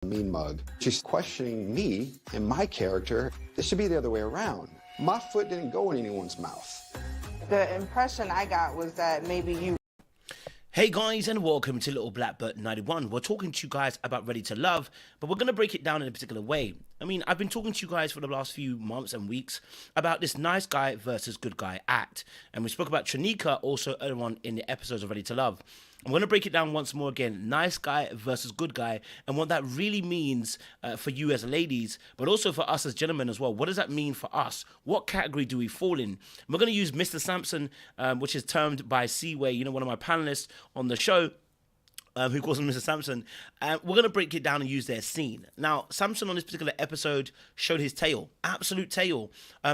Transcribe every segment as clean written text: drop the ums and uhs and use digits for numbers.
mean mug. She's questioning me and my character. This should be the other way around. My foot didn't go in anyone's mouth. The impression I got was that maybe you... Hey guys, and welcome to Little Black Bert 91. We're talking to you guys about Ready to Love, but we're going to break it down in a particular way. I mean, I've been talking to you guys for the last few months and weeks about this nice guy versus good guy act. And we spoke about Trinika also earlier on in the episodes of Ready to Love. I'm going to break it down once more again. Nice guy versus good guy, and what that really means for you as ladies, but also for us as gentlemen as well. What does that mean for us? What category do we fall in? We're going to use Mr. Sampson, which is termed by Seaway, you know, one of my panelists on the show, who calls him Mr. Sampson. We're going to break it down and use their scene. Now, Sampson on this particular episode showed his tail, absolute tail,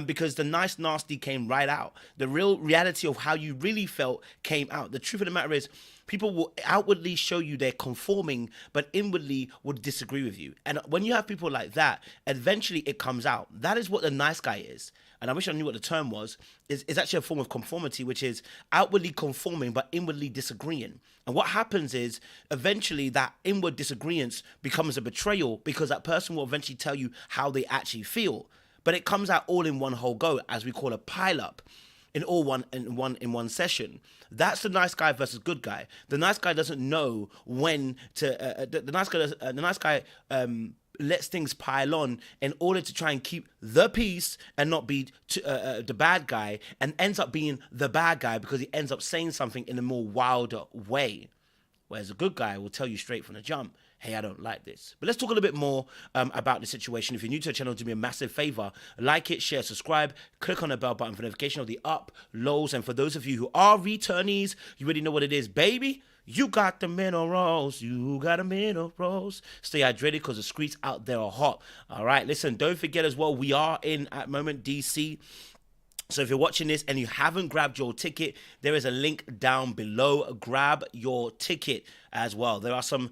because the nice nasty came right out. The real reality of how you really felt came out. The truth of the matter is, people will outwardly show you they're conforming, but inwardly would disagree with you. And when you have people like that, eventually it comes out. That is what the nice guy is. And I wish I knew what the term was. Is actually a form of conformity, which is outwardly conforming, but inwardly disagreeing. And what happens is, eventually that inward disagreement becomes a betrayal, because that person will eventually tell you how they actually feel. But it comes out all in one whole go, as we call a pile-up. In one session. That's the nice guy versus good guy. The nice guy doesn't know when to. The nice guy lets things pile on in order to try and keep the peace and not be the bad guy, and ends up being the bad guy because he ends up saying something in a more wilder way. Whereas a good guy will tell you straight from the jump, hey, I don't like this. But let's talk a little bit more about the situation. If you're new to the channel, do me a massive favor. Like it, share, subscribe, click on the bell button for notification of the uploads. And for those of you who are returnees, you already know what it is, baby. You got the minerals. You got the minerals. Stay hydrated because the streets out there are hot. All right, listen, don't forget as well, we are in, at the moment, DC. So if you're watching this and you haven't grabbed your ticket, there is a link down below. Grab your ticket as well. There are some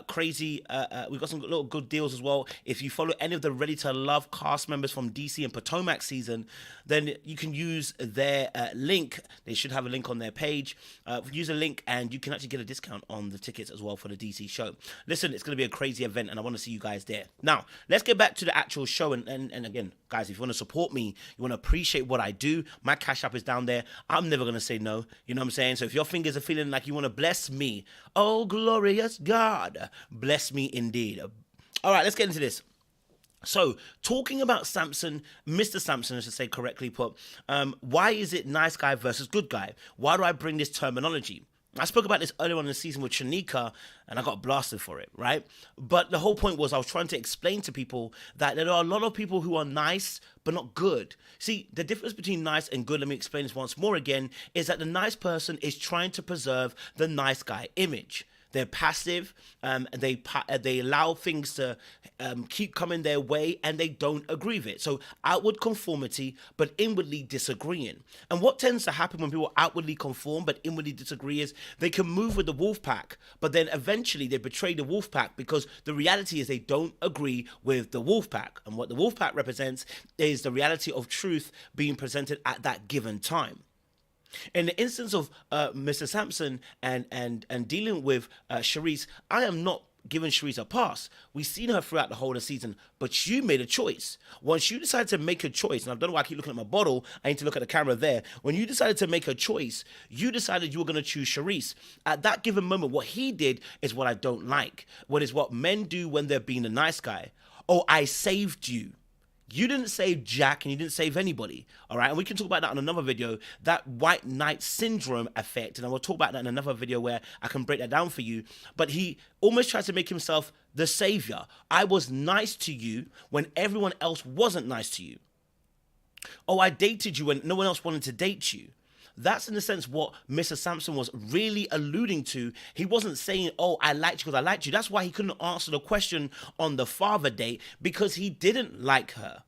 crazy, we've got some little good deals as well. If you follow any of the Ready to Love cast members from DC and Potomac season, then you can use their link. They should have a link on their page. Use a link and you can actually get a discount on the tickets as well for the DC show. Listen, it's going to be a crazy event and I want to see you guys there. Now, let's get back to the actual show. And again, guys, if you want to support me, you want to appreciate what I do, my Cash App is down there. I'm never going to say no. You know what I'm saying? So if your fingers are feeling like you want to bless me, oh, glorious God, bless me indeed. All right, let's get into this. So, talking about Sampson, Mr. Sampson, I should say correctly put, why is it nice guy versus good guy? Why do I bring this terminology? I spoke about this earlier on in the season with Trinika, and I got blasted for it, right? But the whole point was I was trying to explain to people that there are a lot of people who are nice, but not good. See, the difference between nice and good, let me explain this once more again, is that the nice person is trying to preserve the nice guy image. They're passive, they allow things to keep coming their way, and they don't agree with it. So outward conformity, but inwardly disagreeing. And what tends to happen when people outwardly conform but inwardly disagree is they can move with the wolf pack, but then eventually they betray the wolf pack because the reality is they don't agree with the wolf pack. And what the wolf pack represents is the reality of truth being presented at that given time. In the instance of Mr. Sampson and dealing with Charisse, I am not giving Charisse a pass. We've seen her throughout the whole of the season, but you made a choice. Once you decided to make a choice, and I don't know why I keep looking at my bottle, I need to look at the camera there. When you decided to make a choice, you decided you were going to choose Charisse. At that given moment, what he did is what I don't like. What is what men do when they're being a nice guy. Oh, I saved you. You didn't save Jack and you didn't save anybody, all right? And we can talk about that in another video, that white knight syndrome effect. And I will talk about that in another video where I can break that down for you. But he almost tries to make himself the savior. I was nice to you when everyone else wasn't nice to you. Oh, I dated you when no one else wanted to date you. That's in a sense what Mr. Sampson was really alluding to. He wasn't saying, oh, I liked you because I liked you. That's why he couldn't answer the question on the father date, because he didn't like her.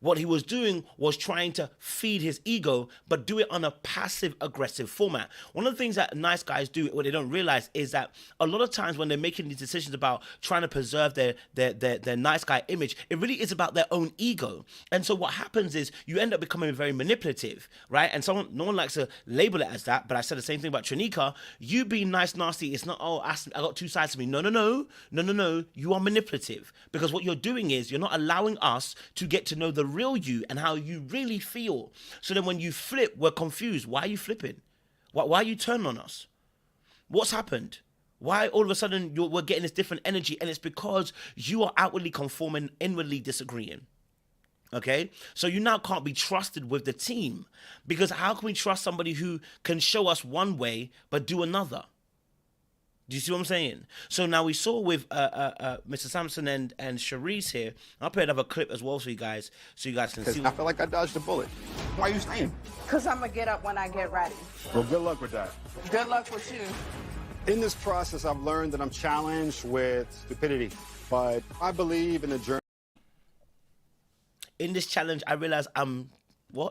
What he was doing was trying to feed his ego, but do it on a passive-aggressive format. One of the things that nice guys do, what they don't realize, is that a lot of times when they're making these decisions about trying to preserve their nice guy image, it really is about their own ego. And so what happens is you end up becoming very manipulative, right? And no one likes to label it as that, but I said the same thing about Trinika. You being nice, nasty, it's not, oh, I got two sides to me. No. You are manipulative, because what you're doing is you're not allowing us to get to know the real you and how you really feel. So then when you flip, we're confused. Why are you flipping? Why are you turning on us? What's happened? Why all of a sudden we're getting this different energy? And it's because you are outwardly conforming, inwardly disagreeing. Okay? So you now can't be trusted with the team, because how can we trust somebody who can show us one way but do another? Do you see what I'm saying? So now we saw with Mr. Sampson and Sharice here. I'll play another clip as well for you guys, so you guys can see. I feel like I dodged a bullet. Why are you staying? Because I'm going to get up when I get ready. Well, good luck with that. Good luck with you. In this process, I've learned that I'm challenged with stupidity, but I believe in the journey. In this challenge, I realize I'm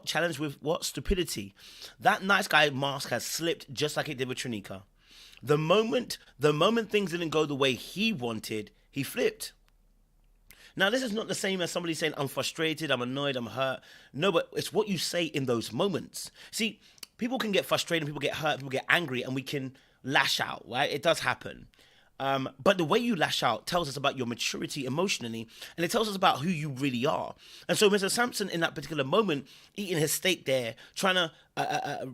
challenged with what? Stupidity. That nice guy mask has slipped just like it did with Trinika. The moment things didn't go the way he wanted, he flipped. Now, this is not the same as somebody saying, I'm frustrated, I'm annoyed, I'm hurt. No, but it's what you say in those moments. See, people can get frustrated, people get hurt, people get angry, and we can lash out, right? It does happen. But the way you lash out tells us about your maturity emotionally, and it tells us about who you really are. And so Mr. Sampson, in that particular moment, eating his steak there, trying to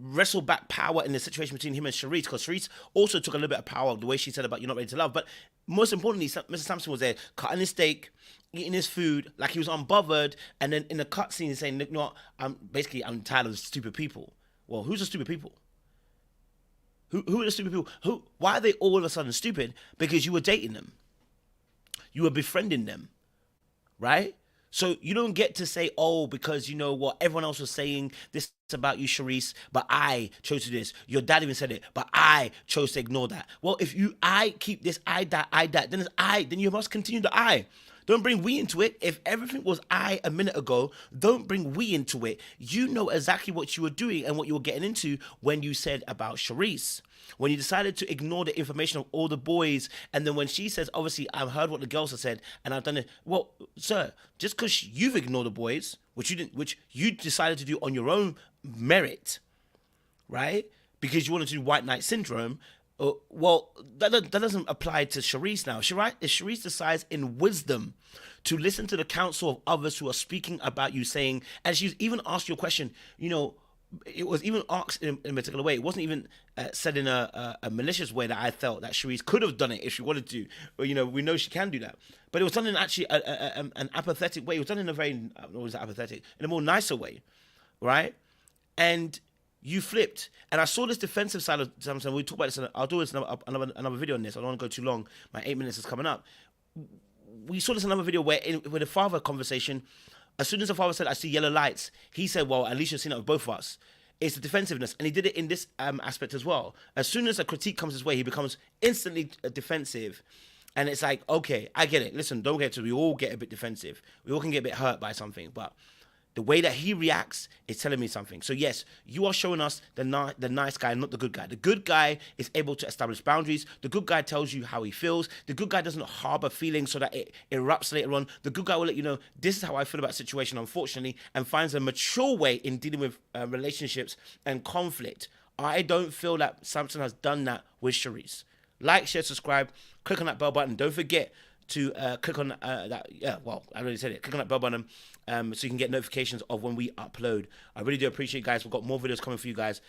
wrestle back power in the situation between him and Sharice, because Sharice also took a little bit of power, the way she said about you're not ready to love. But most importantly, Mr. Sampson was there cutting his steak, eating his food, like he was unbothered, and then in the cutscene saying, "Look, no, I'm tired of stupid people." Well, who's the stupid people? Who are the stupid people? Why are they all of a sudden stupid? Because you were dating them. You were befriending them, right? So you don't get to say, oh, because you know what, everyone else was saying this about you, Sharice, but I chose to do this. Your dad even said it, but I chose to ignore that. Well, if I keep this, that, then it's then you must continue the I. Don't bring we into it. If everything was I a minute ago, don't bring we into it. You know exactly what you were doing and what you were getting into when you said about Sharice. When you decided to ignore the information of all the boys, and then when she says, obviously, I've heard what the girls have said, and I've done it. Well, sir, just because you've ignored the boys, which you decided to do on your own merit, right? Because you wanted to do white knight syndrome. Well, that doesn't apply to Sharice now. Sharice decides in wisdom to listen to the counsel of others who are speaking about you, saying, and she's even asked you a question, you know, it was even asked in a particular way. It wasn't even said in a malicious way that I felt that Sharice could have done it if she wanted to. Or, you know, we know she can do that. But it was done in actually an apathetic way. It was done in a very, what was that, apathetic? In a more nicer way, right? And you flipped. And I saw this defensive side of Sampson. We talk about this. I'll do this another video on this. I don't want to go too long. My 8 minutes is coming up. We saw this in another video where with the father conversation, as soon as the father said, I see yellow lights, he said, well, at least you've seen it with both of us. It's the defensiveness. And he did it in this aspect as well. As soon as a critique comes his way, he becomes instantly defensive. And it's like, okay, I get it. Listen, don't get to, we all get a bit defensive. We all can get a bit hurt by something. But the way that he reacts is telling me something. So yes, you are showing us the nice guy, not the good guy. The good guy is able to establish boundaries. The good guy tells you how he feels. The good guy doesn't harbor feelings so that it erupts later on. The good guy will let you know, this is how I feel about the situation, unfortunately, and finds a mature way in dealing with relationships and conflict. I don't feel that Sampson has done that with Sharice. Like, share, subscribe, click on that bell button. Don't forget to click on that. Yeah, well, I already said it. Click on that bell button so you can get notifications of when we upload. I really do appreciate you guys. We've got more videos coming for you guys.